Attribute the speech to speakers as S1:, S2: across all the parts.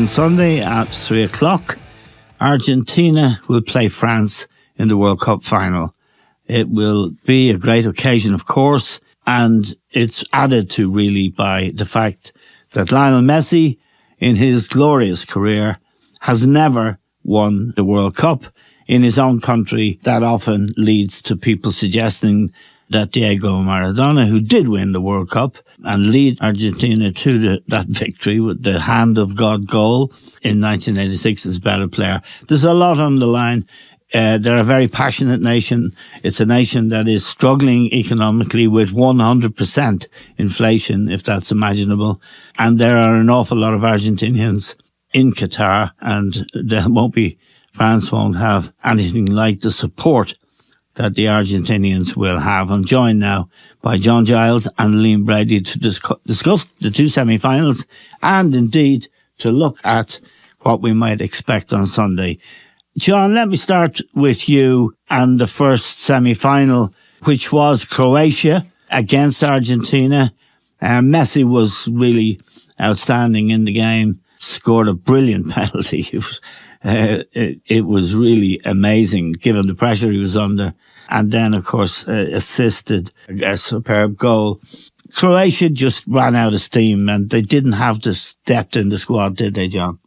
S1: on Sunday at 3 o'clock. Argentina will play France in the World Cup final. It will be a great occasion, of course, and it's added to really by the fact that Lionel Messi, in his glorious career, has never won the World Cup in his own country. That often leads to people suggesting that Diego Maradona, who did win the World Cup and lead Argentina to that victory with the hand of God goal in 1986, is a better player. There's a lot on the line. They're a very passionate nation. It's a nation that is struggling economically with 100% inflation, if that's imaginable. And there are an awful lot of Argentinians in Qatar, and France won't have anything like the support that the Argentinians will have. I'm joined now by John Giles and Liam Brady to discuss the two semi-finals and indeed to look at what we might expect on Sunday. John, let me start with you and the first semi-final, which was Croatia against Argentina. Messi was really outstanding in the game, scored a brilliant penalty. It was really amazing given the pressure he was under. And then, of course, assisted a superb goal. Croatia just ran out of steam and they didn't have the depth in the squad, did they, John?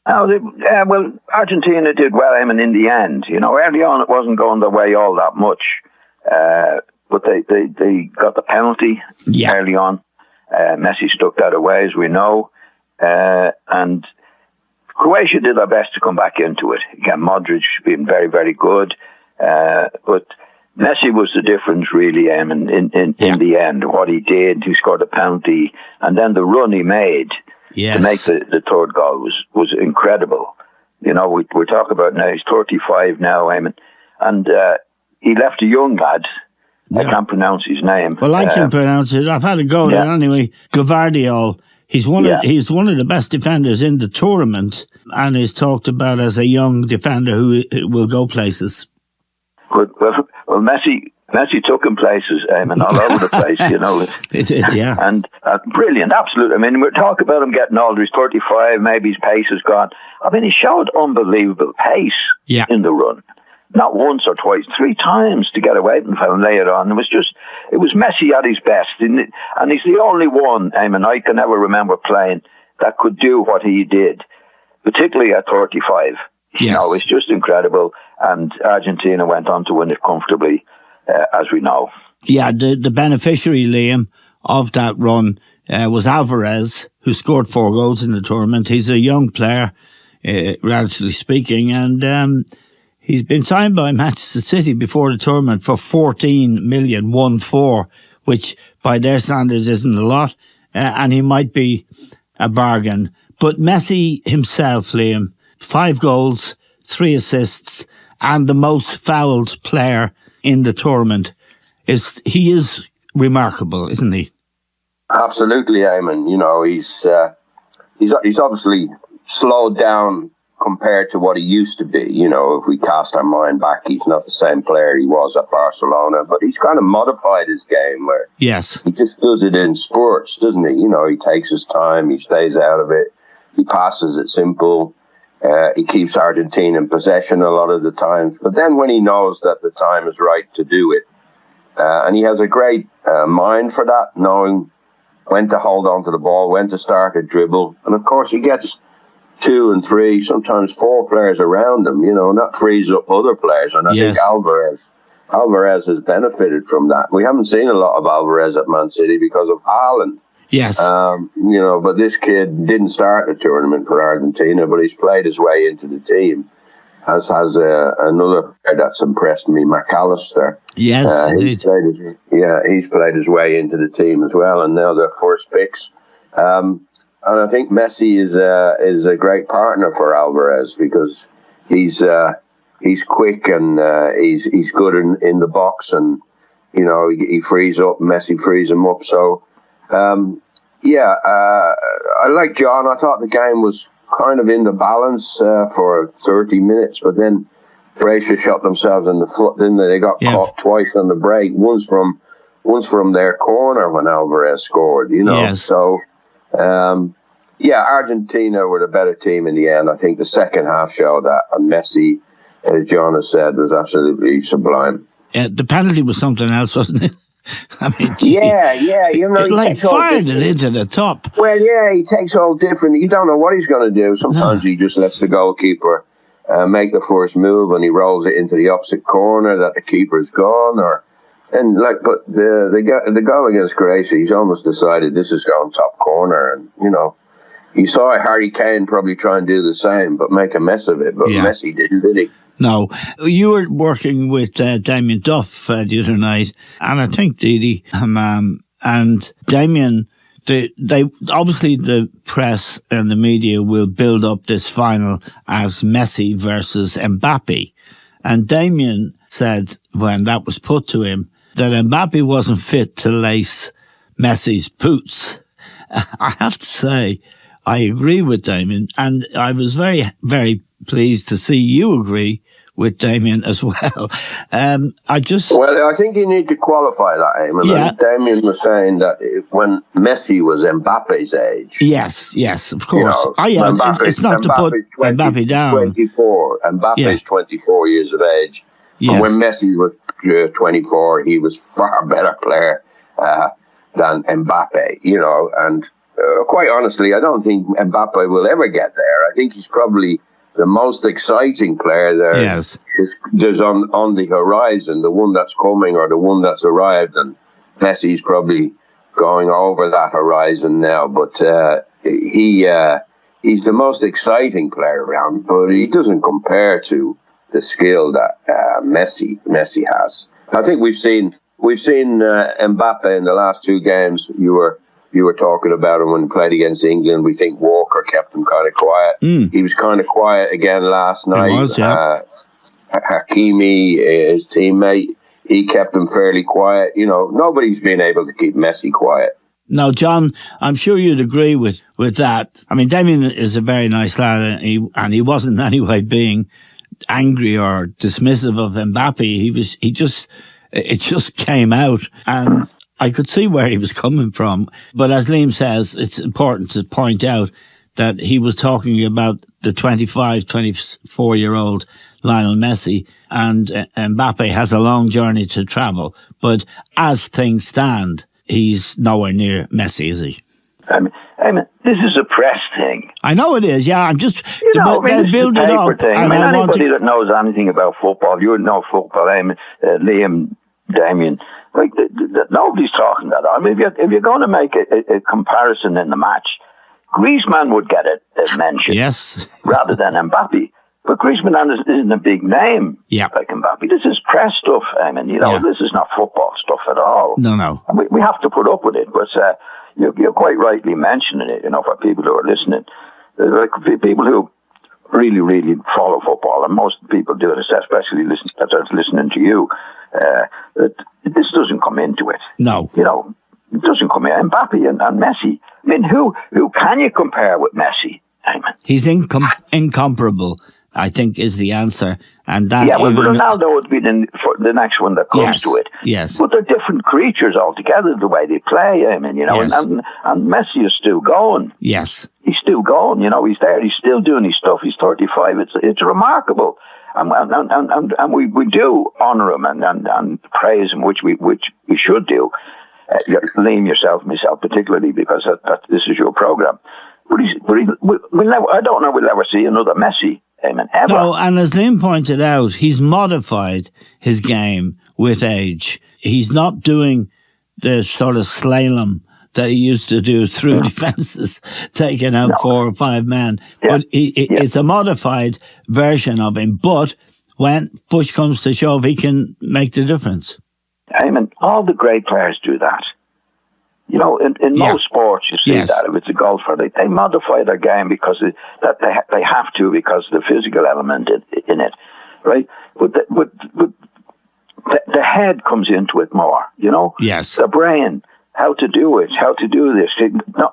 S2: Well, Argentina did well, in the end. Early on it wasn't going their way all that much. But they got the penalty early on. Messi stuck that away, as we know. And Croatia did their best to come back into it. Again, Modric being very, very good. But Messi was the difference, really, in the end. What he did, he scored a penalty, and then the run he made to make the third goal was incredible. We talk about now, he's 35 now, and he left a young lad. I can't pronounce his name.
S1: Well, I can pronounce it. I've had a go at it anyway. Gvardiol. He's one of the best defenders in the tournament, and is talked about as a young defender who will go places.
S2: Well, Messi took him places, all over the place,
S1: It did, yeah.
S2: And brilliant, absolutely. We talk about him getting older. He's 35, maybe his pace is gone. He showed unbelievable pace in the run. Not once or twice, 3 times to get away from him and lay it on. It was Messi at his best. And he's the only one, I can never remember playing that could do what he did, particularly at 35.
S1: Yes.
S2: It's just incredible. And Argentina went on to win it comfortably, as we know. Yeah,
S1: the beneficiary, Liam, of that run was Alvarez, who scored 4 goals in the tournament. He's a young player, relatively speaking, and he's been signed by Manchester City before the tournament for 14 million, 1-4, which by their standards isn't a lot, and he might be a bargain. But Messi himself, Liam, 5 goals, 3 assists, and the most fouled player in the tournament. He is remarkable, isn't he?
S3: Absolutely, Eamon. He's obviously slowed down compared to what he used to be. If we cast our mind back, he's not the same player he was at Barcelona, but he's kind of modified his game where he just does it in spurts, doesn't he? He takes his time, he stays out of it, he passes it simple. He keeps Argentina in possession a lot of the times. But then when he knows that the time is right to do it, and he has a great mind for that, knowing when to hold on to the ball, when to start a dribble. And of course, he gets 2 and 3, sometimes 4 players around him, and that frees up other players. And I think Alvarez has benefited from that. We haven't seen a lot of Alvarez at Man City because of Haaland.
S1: Yes.
S3: But this kid didn't start the tournament for Argentina, but he's played his way into the team, as has another player that's impressed me, McAllister.
S1: Yes,
S3: he's played his way into the team as well, and now they're first picks. And I think Messi is a great partner for Alvarez because he's quick and he's good in the box, and he frees up. Messi frees him up. So. I like John. I thought the game was kind of in the balance for 30 minutes, but then Croatia shot themselves in the foot, didn't they? They got caught twice on the break. Once from their corner when Alvarez scored,
S1: Yes.
S3: So, Yeah, Argentina were the better team in the end. I think the second half showed that. And Messi, as John has said, was absolutely sublime.
S1: The penalty was something else, wasn't it? I mean,
S3: yeah. You know,
S1: it like fired it into the top.
S3: Well, yeah, he takes all different. You don't know what he's going to do. Sometimes he just lets the goalkeeper make the first move, and he rolls it into the opposite corner that the keeper's gone. But the goal against Croatia, he's almost decided this is going top corner, and you know. You saw Harry Kane probably try and do the same, but make a mess of it. But Messi didn't, did he?
S1: No. You were working with Damien Duff the other night, and I think Didi, and Damien, they obviously the press and the media will build up this final as Messi versus Mbappe. And Damien said, when that was put to him, that Mbappe wasn't fit to lace Messi's boots. I have to say, I agree with Damien, and I was very, very pleased to see you agree with Damien as well. Well,
S3: I think you need to qualify that, Eamon. Yeah. Damien was saying that when Messi was Mbappe's age.
S1: Yes, of course. You know, it's not to put Mbappe down.
S3: 24. Mbappe's 24 years of age. Yes. And when Messi was 24, he was far better player than Mbappe, you know, and quite honestly, I don't think Mbappe will ever get there. I think he's probably the most exciting player there.
S1: Yes.
S3: There's on the horizon, the one that's coming or the one that's arrived, and Messi's probably going over that horizon now. But he's the most exciting player around, but he doesn't compare to the skill that Messi has. I think we've seen Mbappe in the last two games. You were talking about him when he played against England. We think Walker kept him kind of quiet. He was kind of quiet again last night.
S1: He was, yeah.
S3: Hakimi, his teammate, he kept him fairly quiet. You know, nobody's been able to keep Messi quiet.
S1: Now, John, I'm sure you'd agree with that. I mean, Damien is a very nice lad, and he wasn't in any way being angry or dismissive of Mbappe. It just came out, and I could see where he was coming from. But as Liam says, it's important to point out that he was talking about the 24-year-old Lionel Messi, and Mbappe has a long journey to travel. But as things stand, he's nowhere near Messi, is he?
S2: I mean, this is a press thing.
S1: I know it is, yeah. I'm just
S2: build it up. Thing. I mean, anybody that knows anything about football, you would know football. Liam, Damien, like nobody's talking that. I mean, if you're going to make a comparison in the match, Griezmann would get a mention,
S1: yes,
S2: rather than Mbappe. But Griezmann isn't a big name like Mbappe. This is press stuff. I mean, this is not football stuff at all.
S1: No.
S2: And we have to put up with it. But you're quite rightly mentioning it. You know, for people who are listening, like people who really, really follow football, and most people do it, especially listening to you. This doesn't come into it.
S1: No.
S2: You know, it doesn't come in. Mbappe and Messi. I mean, who can you compare with Messi? I mean,
S1: he's incomparable, I think, is the answer. And that
S2: Ronaldo would be the next one that comes to it.
S1: Yes.
S2: But they're different creatures altogether, the way they play. I mean, and Messi is still going.
S1: Yes.
S2: He's still going. You know, he's there. He's still doing his stuff. He's 35. It's remarkable. And we do honour him and praise him, which we should do. Liam, yourself, myself, particularly, because this is your program. But I don't know we'll ever see another Messi. Ever.
S1: No, and as Liam pointed out, he's modified his game with age. He's not doing the sort of slalom that he used to do through defences, taking out 4 or 5 men. Yeah. But it's a modified version of him. But when push comes to shove, he can make the difference.
S2: I mean, all the great players do that. You know, in most sports, you see that. If it's a golfer, they modify their game because they have to, because of the physical element in it, right? But the head comes into it more, you know?
S1: Yes.
S2: The brain, how to do it, how to do this.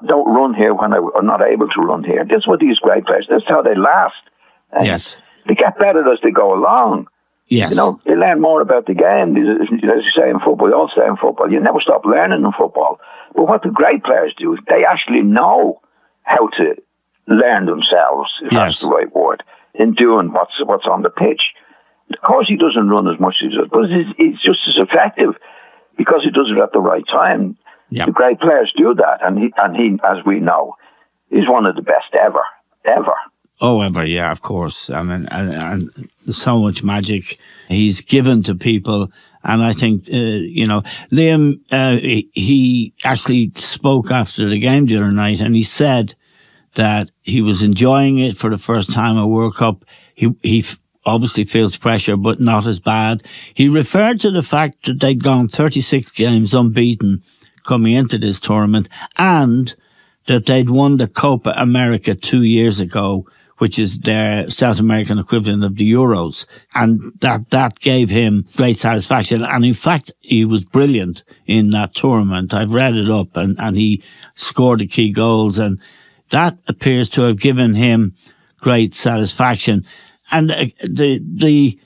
S2: Don't run here when I'm not able to run here. That's what these great players, that's how they last.
S1: Yes.
S2: They get better as they go along.
S1: Yes.
S2: You know, they learn more about the game. As you say in football, you all say in football, you never stop learning in football. But what the great players do is they actually know how to learn themselves, if that's the right word, in doing what's on the pitch. Of course, he doesn't run as much as he does, but he's just as effective because he does it at the right time. Yep. The great players do that, and he, as we know, is one of the best ever.
S1: Oh, ever, yeah, of course. I mean, and so much magic he's given to people. And I think, Liam, he actually spoke after the game the other night, and he said that he was enjoying it for the first time at World Cup. He obviously feels pressure, but not as bad. He referred to the fact that they'd gone 36 games unbeaten coming into this tournament, and that they'd won the Copa America 2 years ago, which is their South American equivalent of the Euros. And that gave him great satisfaction. And in fact, he was brilliant in that tournament. I've read it up, and he scored the key goals, and that appears to have given him great satisfaction. And the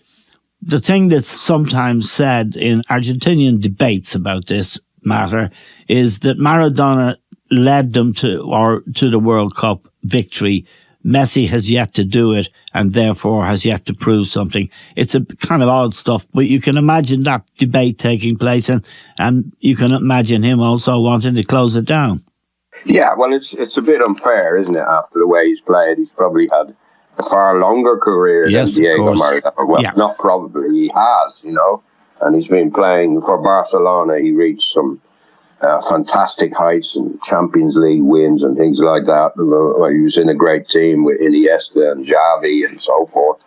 S1: thing that's sometimes said in Argentinian debates about this matter is that Maradona led them to the World Cup victory. Messi has yet to do it, and therefore has yet to prove something. It's a kind of odd stuff, but you can imagine that debate taking place, and you can imagine him also wanting to close it down.
S3: Yeah, well, it's a bit unfair, isn't it? After the way he's played, he's probably had a far longer career than Diego Maradona. Well, not probably, he has, and he's been playing for Barcelona. He reached some fantastic heights and Champions League wins and things like that. Well, he was in a great team with Iniesta and Xavi and so forth.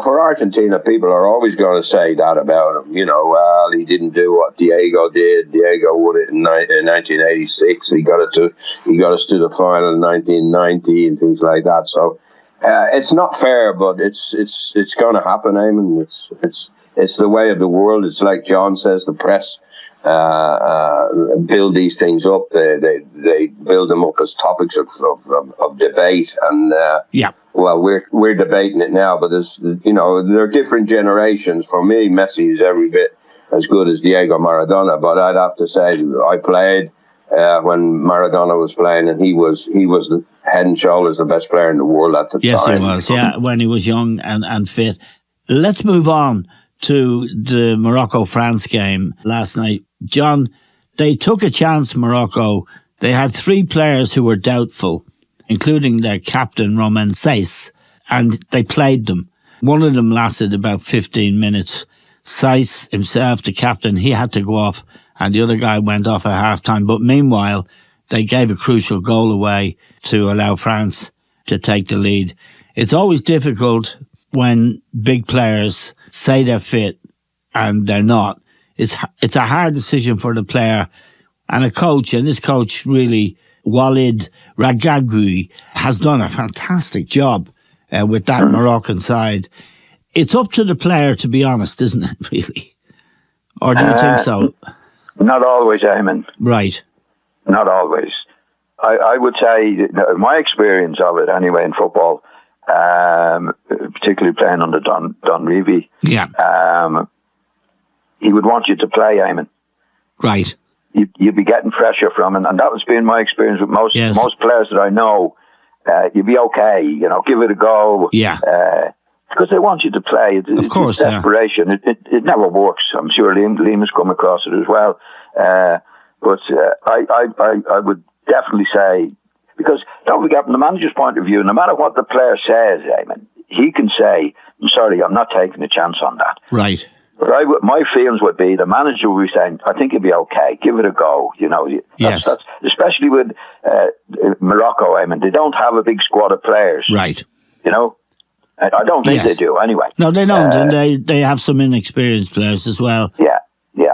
S3: For Argentina, people are always going to say that about him. Well, he didn't do what Diego did. Diego won it in 1986. He got us to the final in 1990 and things like that. So it's not fair, but it's going to happen, Eamon. It's the way of the world. It's like John says, the press build these things up. They build them up as topics of debate, and well, we're debating it now. But there are different generations. For me, Messi is every bit as good as Diego Maradona. But I'd have to say I played when Maradona was playing, and he was the head and shoulders the best player in the world at the time.
S1: Yes, he was. Yeah, when he was young and fit. Let's move on to the Morocco-France game last night. John, they took a chance, Morocco. They had 3 players who were doubtful, including their captain, Romain Saiss, and they played them. One of them lasted about 15 minutes. Saiss himself, the captain, he had to go off, and the other guy went off at half-time. But meanwhile, they gave a crucial goal away to allow France to take the lead. It's always difficult when big players say they're fit and they're not. It's a hard decision for the player and a coach, and this coach really, Walid Regragui, has done a fantastic job with that Moroccan side. It's up to the player, to be honest, isn't it, really? Or do you think so?
S2: Not always, Eamon.
S1: Right.
S2: Not always. I would say, my experience of it anyway in football, particularly playing under Dunphy, he would want you to play, Eamon.
S1: Right.
S2: You'd be getting pressure from him, and that was been my experience with most players that I know. You'd be okay, give it a go. Yeah. Because they want you to play. Of course, it's desperation. Yeah. It never works. I'm sure Liam has come across it as well. But I would definitely say, because don't forget, from the manager's point of view, no matter what the player says, Eamon, he can say, "I'm sorry, I'm not taking a chance on that."
S1: Right.
S2: But my feelings would be the manager would be saying, "I think it'd be okay. Give it a go." That's especially with Morocco. Eamon, they don't have a big squad of players.
S1: Right.
S2: I don't think they do anyway.
S1: No, they don't, and they have some inexperienced players as well.
S2: Yeah.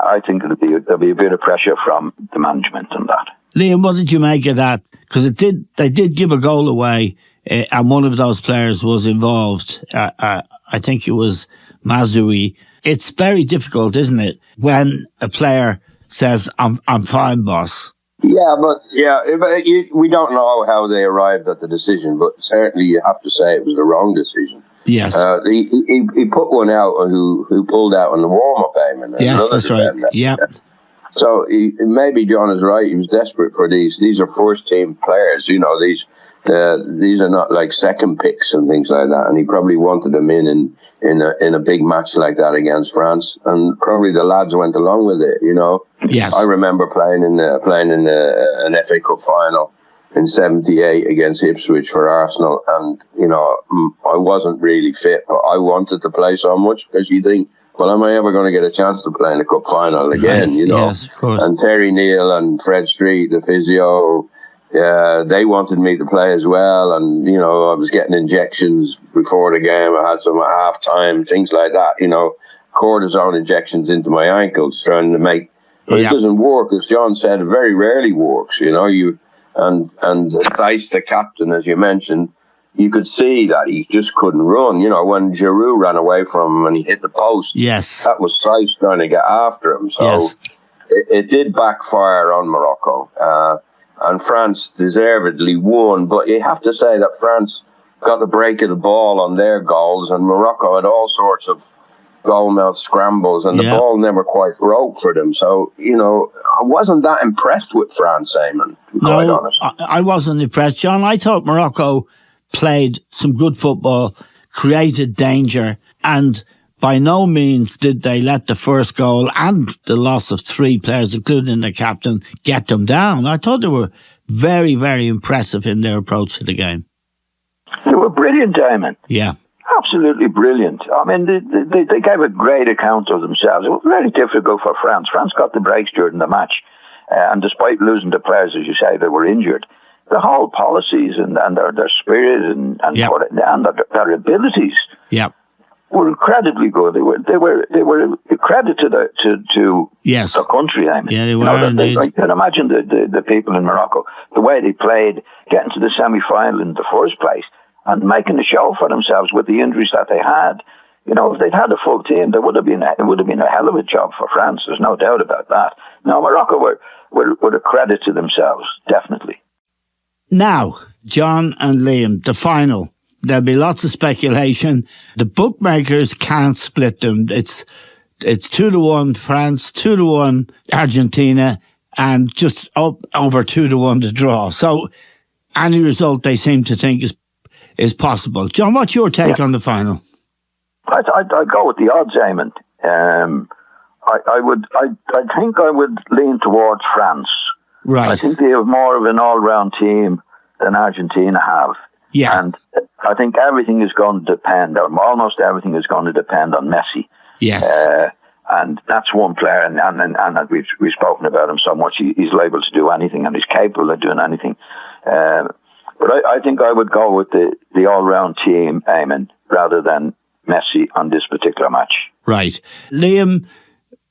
S2: I think there'll be a bit of pressure from the management on that.
S1: Liam, what did you make of that? Because they did give a goal away, and one of those players was involved. I think it was Mazzoui. It's very difficult, isn't it, when a player says, "I'm fine, boss."
S3: Yeah, but we don't know how they arrived at the decision, but certainly you have to say it was the wrong decision.
S1: Yes.
S3: He put one out who pulled out on the warm-up, Eamon.
S1: Yes, that's right. Yeah.
S3: So maybe John is right. He was desperate for these. These are first team players. These are not like second picks and things like that. And he probably wanted them in a big match like that against France. And probably the lads went along with it.
S1: Yes.
S3: I remember playing in an FA Cup final in '78 against Ipswich for Arsenal, and I wasn't really fit, but I wanted to play so much because you think, well, am I ever going to get a chance to play in a cup final again?
S1: Yes, of course.
S3: And Terry Neal and Fred Street, the physio, they wanted me to play as well, and I was getting injections before the game. I had some at half time, things like that. Cortisone injections into my ankles, trying to make. But it doesn't work, as John said. It very rarely works. And Thijs, the captain, as you mentioned, you could see that he just couldn't run. When Giroud ran away from him and he hit the post,
S1: yes,
S3: that was Thijs trying to get after him. So it did backfire on Morocco. And France deservedly won. But you have to say that France got the break of the ball on their goals, and Morocco had all sorts of goal-mouth scrambles, and the ball never quite broke for them. So, I wasn't that impressed with France, Eamon, to be quite honest.
S1: I wasn't impressed, John. I thought Morocco played some good football, created danger, and by no means did they let the first goal and the loss of 3 players, including the captain, get them down. I thought they were very, very impressive in their approach to the game.
S2: They were brilliant, Eamon.
S1: Yeah.
S2: Absolutely brilliant. I mean, they gave a great account of themselves. It was very difficult for France. France got the breaks during the match. And despite losing the players, as you say, they were injured. The whole policies and their spirit and their abilities were incredibly good. They were a credit to the country. I mean,
S1: yeah, they were.
S2: I can imagine the people in Morocco, the way they played, getting to the semi-final in the first place, and making a show for themselves with the injuries that they had. If they'd had a full team, it would have been a hell of a job for France. There's no doubt about that. Now, Morocco were a credit to themselves, definitely.
S1: Now, John and Liam, the final. There'll be lots of speculation. The bookmakers can't split them. It's 2-1 France, 2-1 Argentina, and just up over 2-1 to draw. So any result they seem to think is possible. John, what's your take on the final?
S2: I'd go with the odds, Eamon. I think I would lean towards France.
S1: Right.
S2: I think they have more of an all-round team than Argentina have.
S1: Yeah.
S2: And I think everything is going to depend, or almost everything is going to depend on Messi.
S1: Yes.
S2: And that's one player, and we've spoken about him so much. He's liable to do anything, and he's capable of doing anything. But I think I would go with the all-round team, Eamon, rather than Messi on this particular match.
S1: Right. Liam,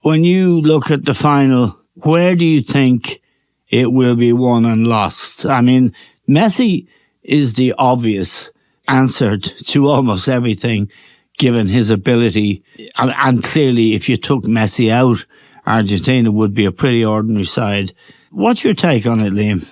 S1: when you look at the final, where do you think it will be won and lost? I mean, Messi is the obvious answer to almost everything, given his ability. And clearly, if you took Messi out, Argentina would be a pretty ordinary side. What's your take on it, Liam?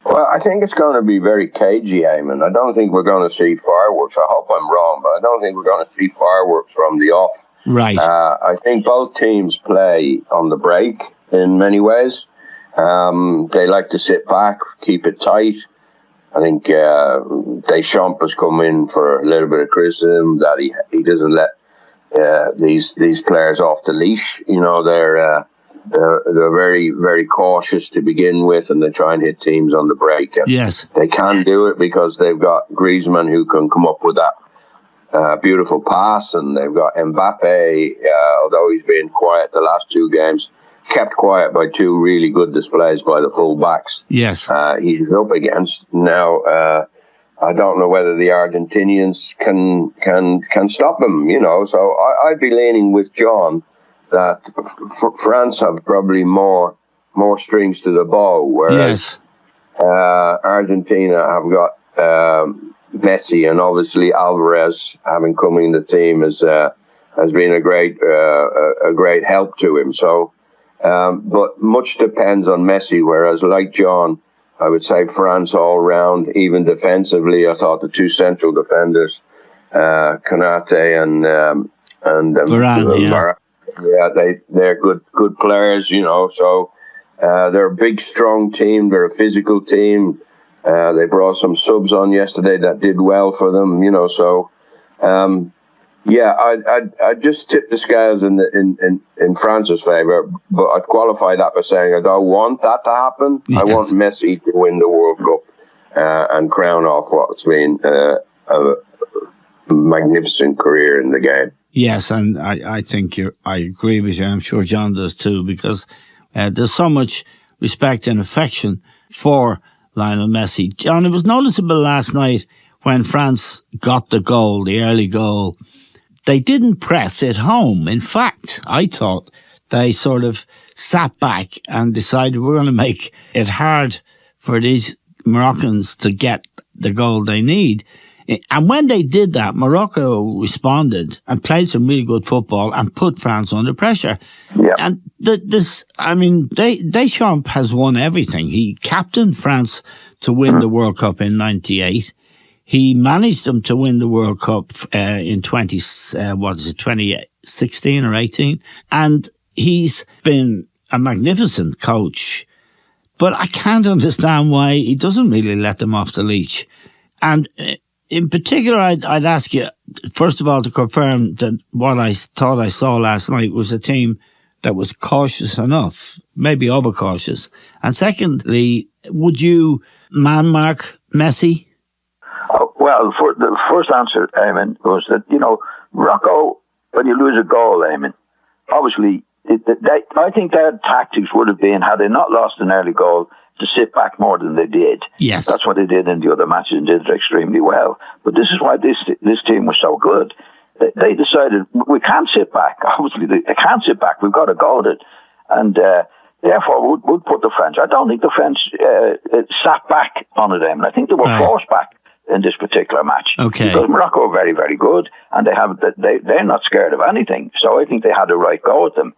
S3: Well, I think it's going to be very cagey, Eamon. I don't think we're going to see fireworks. I hope I'm wrong, but I don't think we're going to see fireworks from the off.
S1: Right.
S3: I think both teams play on the break in many ways. They like to sit back, keep it tight. I think Deschamps has come in for a little bit of criticism that he doesn't let these players off the leash. They're very, very cautious to begin with, and they try and hit teams on the break. And
S1: yes.
S3: They can do it because they've got Griezmann who can come up with that beautiful pass, and they've got Mbappe, although he's been quiet the last 2 games, kept quiet by 2 really good displays by the full backs.
S1: Yes.
S3: He's up against now. I don't know whether the Argentinians can stop him, So I'd be leaning with John that France have probably more strings to the bow, whereas Argentina have got Messi, and obviously Alvarez, having come in the team, has been a great help to him. So, but much depends on Messi. Whereas, like John, I would say France all round, even defensively. I thought the 2 central defenders, Konate and
S1: Varane,
S3: they're good players, So They're a big, strong team. They're a physical team. They brought some subs on yesterday that did well for them, so... I just tip the scales in France's favour, but I'd qualify that by saying I don't want that to happen. Yes. I want Messi to win the World Cup and crown off what's been a magnificent career in the game.
S1: Yes, and I think I agree with you. I'm sure John does too, because there's so much respect and affection for Lionel Messi. John, it was noticeable last night when France got the goal, the early goal. They didn't press it home. In fact, I thought they sort of sat back and decided we're going to make it hard for these Moroccans to get the goal they need. And when they did that, Morocco responded and played some really good football and put France under pressure.
S2: Yeah.
S1: And Deschamps has won everything. He captained France to win the World Cup in '98. He managed them to win the World Cup in 2016 or 18. And he's been a magnificent coach. But I can't understand why he doesn't really let them off the leash. And in particular, I'd ask you, first of all, to confirm that what I thought I saw last night was a team that was cautious enough, maybe overcautious. And secondly, would you man-mark Messi?
S2: Well, for the first answer, Eamon, was that, Morocco, when you lose a goal, Eamon, obviously, I think their tactics would have been, had they not lost an early goal, to sit back more than they did.
S1: Yes.
S2: That's what they did in the other matches and did it extremely well. But this is why this team was so good. They decided, we can't sit back. Obviously, they can't sit back. We've got to go at it. And therefore, would put the French. I don't think the French sat back on it, Eamon. I think they were forced back in this particular match.
S1: Okay.
S2: Because Morocco are very, very good, and they're not scared of anything. So I think they had the right go at them.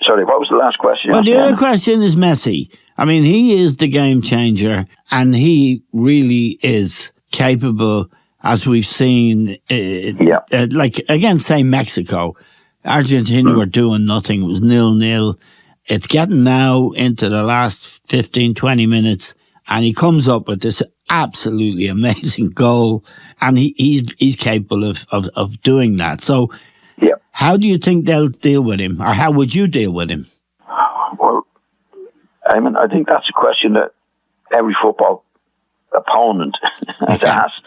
S2: Sorry, what was the last question?
S1: Well, the other question is Messi. I mean, he is the game changer, and he really is capable, as we've seen, like, against, say, Mexico. Argentina were doing nothing. It was 0-0. It's getting now into the last 15, 20 minutes, and he comes up with this absolutely amazing goal, and he's capable of doing that. So, how do you think they'll deal with him, or how would you deal with him?
S2: Well, I think that's a question that every football opponent has asked,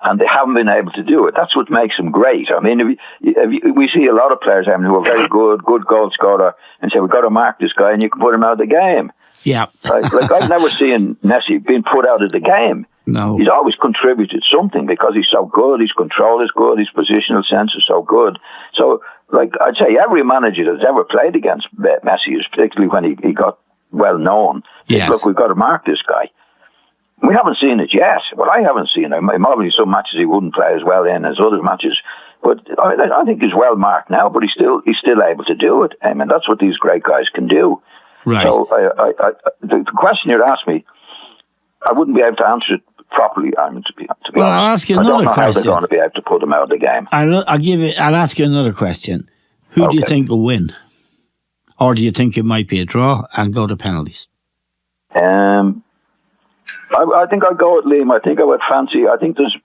S2: and they haven't been able to do it. That's what makes them great. I mean, we see a lot of players, who are very good goal scorer, and say, we've got to mark this guy, and you can put him out of the game.
S1: Yeah.
S2: Like I've never seen Messi being put out of the game.
S1: No.
S2: He's always contributed something because he's so good, his control is good, his positional sense is so good. So, like, I'd say every manager that's ever played against Messi, is particularly when he got well known,
S1: yes.
S2: Look, we've got to mark this guy. We haven't seen it yet. Well, I haven't seen it. Obviously, some matches he wouldn't play as well in as other matches. But I think he's well marked now, but he's still able to do it. I mean, that's what these great guys can do.
S1: Right.
S2: So the question you asked me, I wouldn't be able to answer it properly. To be honest,
S1: I'll ask you another question.
S2: How they're going to be able to put him out of the game.
S1: I'll ask you another question. Who do you think will win, or do you think it might be a draw and go to penalties?
S2: I think I'll go with Liam. I think I would fancy. I think there's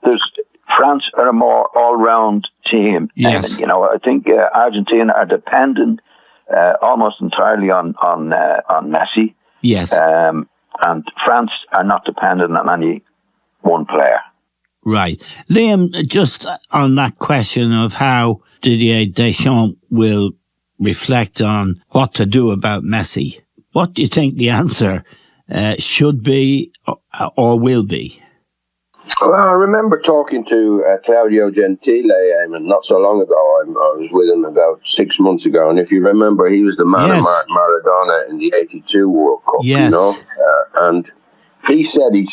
S2: France are a more all-round team.
S1: Yes.
S2: I think Argentina are dependent almost entirely on Messi.
S1: Yes.
S2: And France are not dependent on any one player.
S1: Right. Liam, just on that question of how Didier Deschamps will reflect on what to do about Messi, what do you think the answer should be or will be?
S3: Well, I remember talking to Claudio Gentile not so long ago. I was with him about 6 months ago, and if you remember, he was the man of Maradona in the '82 World Cup.
S1: Yes.
S3: And he said he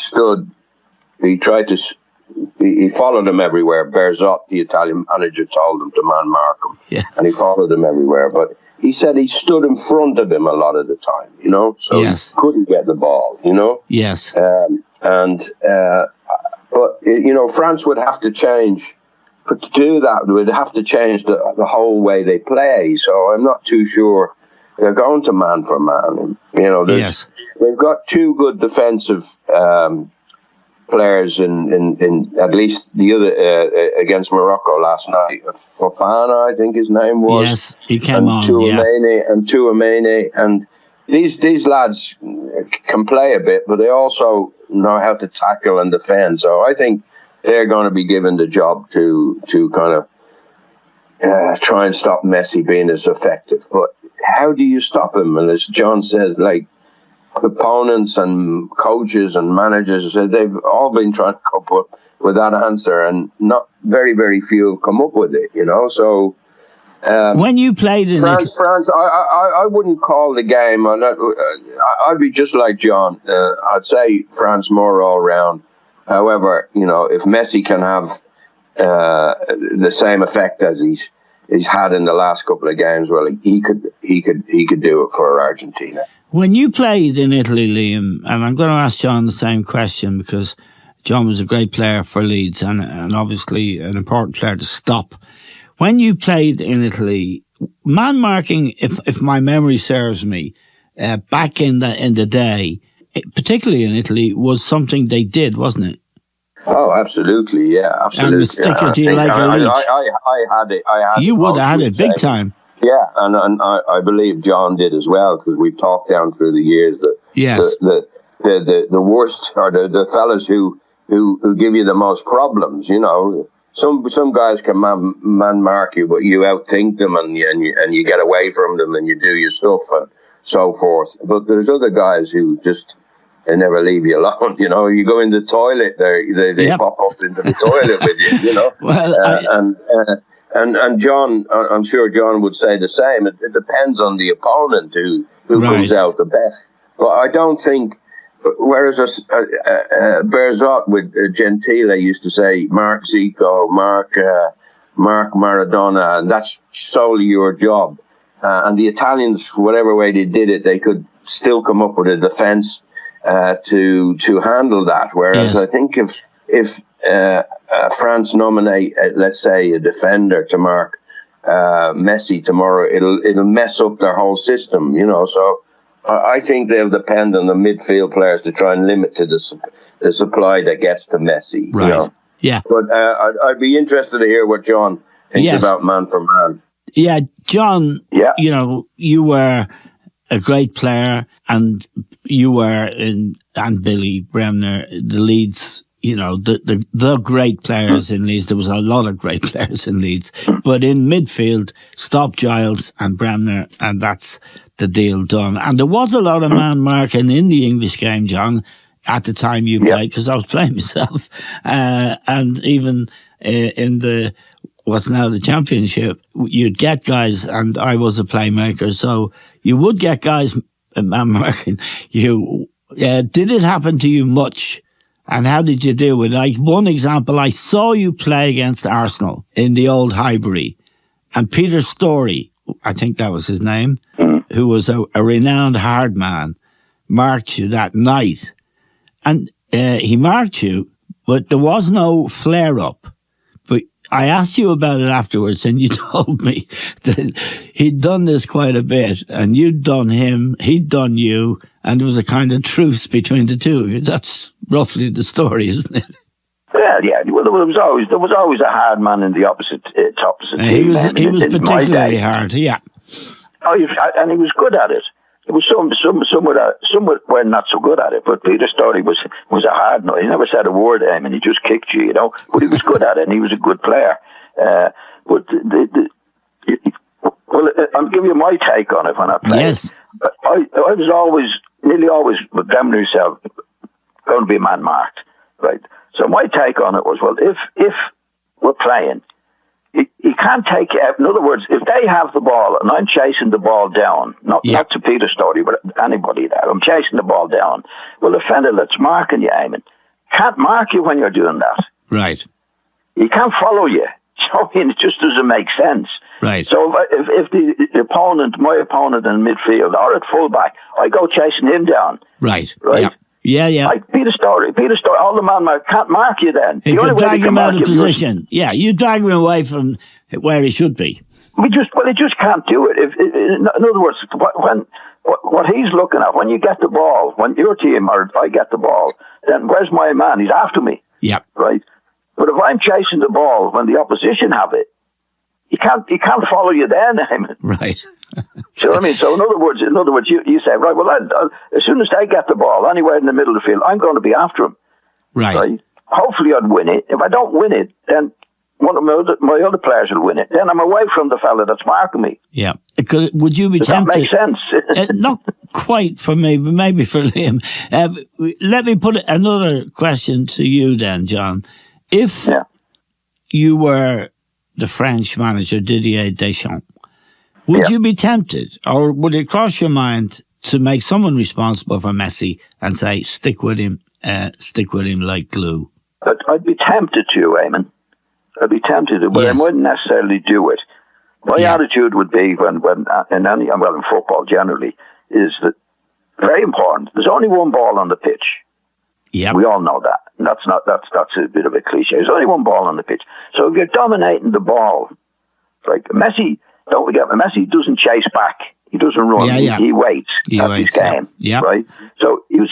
S3: followed him everywhere. Berzot, the Italian manager, told him to man mark him, and he followed him everywhere. But he said he stood in front of him a lot of the time, so he couldn't get the ball,
S1: Yes.
S3: But, France would have to change. But to do that, would have to change the whole way they play. So I'm not too sure they're going to man for man. You know, they've got two good defensive players in at least the other against Morocco last night. Fofana, I think his name was.
S1: Yes, he came on.
S3: Tuamene, and these lads can play a bit, but they also know how to tackle and defend. So I think they're going to be given the job to kind of try and stop Messi being as effective. But how do you stop him? And as John says, like, opponents and coaches and managers, they've all been trying to come up with that answer, and not very, very few have come up with it, you know. So
S1: when you played in
S3: France, I wouldn't call the game. I'd be just like John. I'd say France more all round. However, you know, if Messi can have the same effect as he's had in the last couple of games, well, he could do it for Argentina.
S1: When you played in Italy, Liam, and I'm going to ask John the same question, because John was a great player for Leeds and obviously an important player to stop. When you played in Italy, man marking, if my memory serves me, back in the day, particularly in Italy, was something they did, wasn't it?
S3: Oh, absolutely, yeah, absolutely.
S1: And stick to you like a leech.
S3: I had it.
S1: You would have had it big time.
S3: Yeah, and I believe John did as well, because we've talked down through the years that the worst are the fellas who give you the most problems. You know, some guys can man mark you, but you outthink them and you get away from them and you do your stuff and so forth. But there's other guys who just they never leave you alone. You know, you go in the toilet, they pop up into the toilet with you. You know, well, And John, I'm sure John would say the same. It depends on the opponent who comes out the best. But I don't think, whereas Berzot with Gentile used to say, Mark Zico, Mark Maradona, and that's solely your job. And the Italians, whatever way they did it, they could still come up with a defence to handle that. Whereas I think if France nominate, let's say, a defender to mark Messi tomorrow, it'll mess up their whole system, you know. So I think they'll depend on the midfield players to try and limit to the supply that gets to Messi.
S1: Right.
S3: You know?
S1: Yeah.
S3: But I'd be interested to hear what John thinks about man for man.
S1: Yeah, John. Yeah. You know, you were a great player, and you were and Billy Bremner, the Leeds. You know, the great players in Leeds. There was a lot of great players in Leeds. But in midfield, stop Giles and Bremner, and that's the deal done. And there was a lot of man marking in the English game, John, at the time you played, because I was playing myself. And even in the what's now the Championship, you'd get guys, and I was a playmaker, so you would get guys man marking you. Did it happen to you much? And how did you deal with it? Like, one example, I saw you play against Arsenal in the old Highbury, and Peter Storey, I think that was his name, who was a renowned hard man, marked you that night. And he marked you, but there was no flare-up. But I asked you about it afterwards, and you told me that he'd done this quite a bit, and you'd done him, he'd done you, and there was a kind of truce between the two of you. That's roughly the story, isn't it?
S2: Well, yeah. Well, there was always a hard man in the opposite team.
S1: He was particularly hard. Yeah.
S2: Oh, and he was good at it. It was some were not so good at it. But Peter Storey was a hard nut. He never said a word to him, and he just kicked you, you know. But he was good at it, and he was a good player. But I'll give you my take on it when I played.
S1: Yes.
S2: I was nearly always, with Bremner himself, going to be man marked, right? So my take on it was, well, if we're playing, he can't take it out. In other words, if they have the ball and I'm chasing the ball down, not to Peter Storey, but anybody there, I'm chasing the ball down. Well, the fella that's marking you, Eamon, can't mark you when you're doing that.
S1: Right.
S2: He can't follow you. So it just doesn't make sense.
S1: Right.
S2: So if the opponent, my opponent in midfield or at fullback, I go chasing him down.
S1: Right.
S2: Right.
S1: Yeah.
S2: Like Peter Storey, all the man can't mark you then.
S1: He could drag him out of position. You drag him away from where he should be.
S2: He just can't do it. In other words, what he's looking at, when you get the ball, when your team or I get the ball, then where's my man? He's after me.
S1: Yeah.
S2: Right. But if I'm chasing the ball when the opposition have it, he can't follow you then.
S1: Right.
S2: So I mean, so in other words, you say, right, well, as soon as they get the ball anywhere in the middle of the field, I'm going to be after him.
S1: Right.
S2: Hopefully, I'd win it. If I don't win it, then one of my other players will win it. Then I'm away from the fella that's marking me.
S1: Yeah. Would you be tempted?
S2: Does that make sense?
S1: Not quite for me, but maybe for Liam. Let me put another question to you then, John. If you were the French manager, Didier Deschamps, would you be tempted, or would it cross your mind to make someone responsible for Messi and say, stick with him like glue?
S2: I'd be tempted to, Eamon. I'd be tempted to, but I wouldn't necessarily do it. My attitude would be when in football generally, is that very important. There's only one ball on the pitch.
S1: Yeah,
S2: we all know that. And that's a bit of a cliche. There's only one ball on the pitch. So if you're dominating the ball, like Messi, don't forget, Messi doesn't chase back. He doesn't run. He waits. That's his game.
S1: Yeah.
S2: Right. So you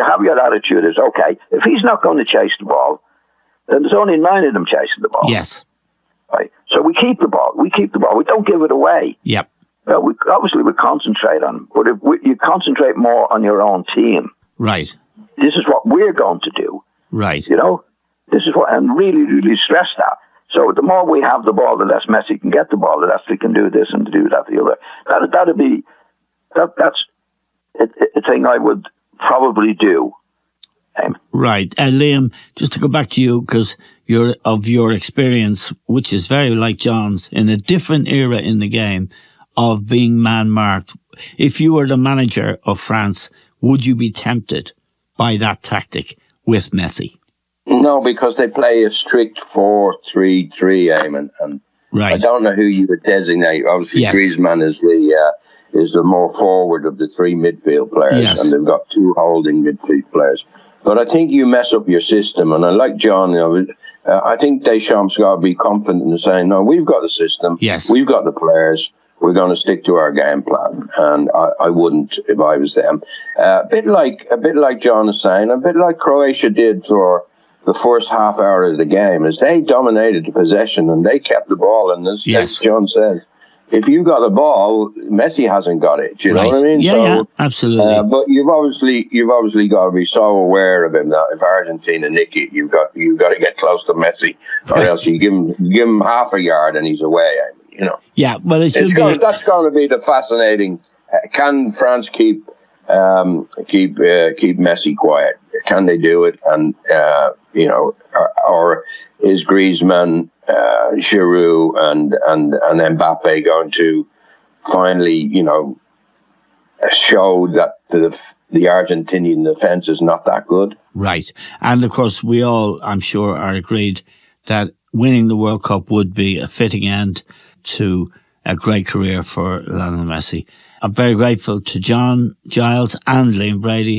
S2: have your attitude is okay. If he's not going to chase the ball, then there's only 9 of them chasing the ball.
S1: Yes.
S2: Right. So we keep the ball. We don't give it away.
S1: Yep.
S2: We concentrate on, but if you concentrate more on your own team.
S1: Right.
S2: This is what we're going to do.
S1: Right.
S2: This is what, and really, really stress that. So the more we have the ball, the less Messi can get the ball, the less we can do this and do that, the other. That's a thing I would probably do.
S1: Right. Liam, just to go back to you, because your experience, which is very like John's, in a different era in the game of being man-marked. If you were the manager of France, would you be tempted by that tactic with Messi?
S3: No, because they play a strict 4-3-3, Eamon, and I don't know who you would designate. Obviously, Griezmann is the more forward of the 3 midfield players, and they've got 2 holding midfield players. But I think you mess up your system, and I like John. I think Deschamps got to be confident in saying, "No, we've got the system.
S1: Yes,
S3: we've got the players. We're going to stick to our game plan." And I wouldn't if I was them. A bit like John is saying, a bit like Croatia did for the first half hour of the game, is they dominated the possession and they kept the ball. And as John says, if you got the ball, Messi hasn't got it. Do you know what I mean?
S1: Yeah, absolutely.
S3: But you've obviously got to be so aware of him that if Argentina nick it, you've got to get close to Messi, or else you give him half a yard and he's away.
S1: Yeah, well, that's
S3: going to be the fascinating. Can France keep Messi quiet? Can they do it? And or is Griezmann, Giroud, and Mbappe going to finally, show that the Argentinian defense is not that good?
S1: Right, and of course we all, I'm sure, are agreed that winning the World Cup would be a fitting end to a great career for Lionel Messi. I'm very grateful to John, Giles and Liam Brady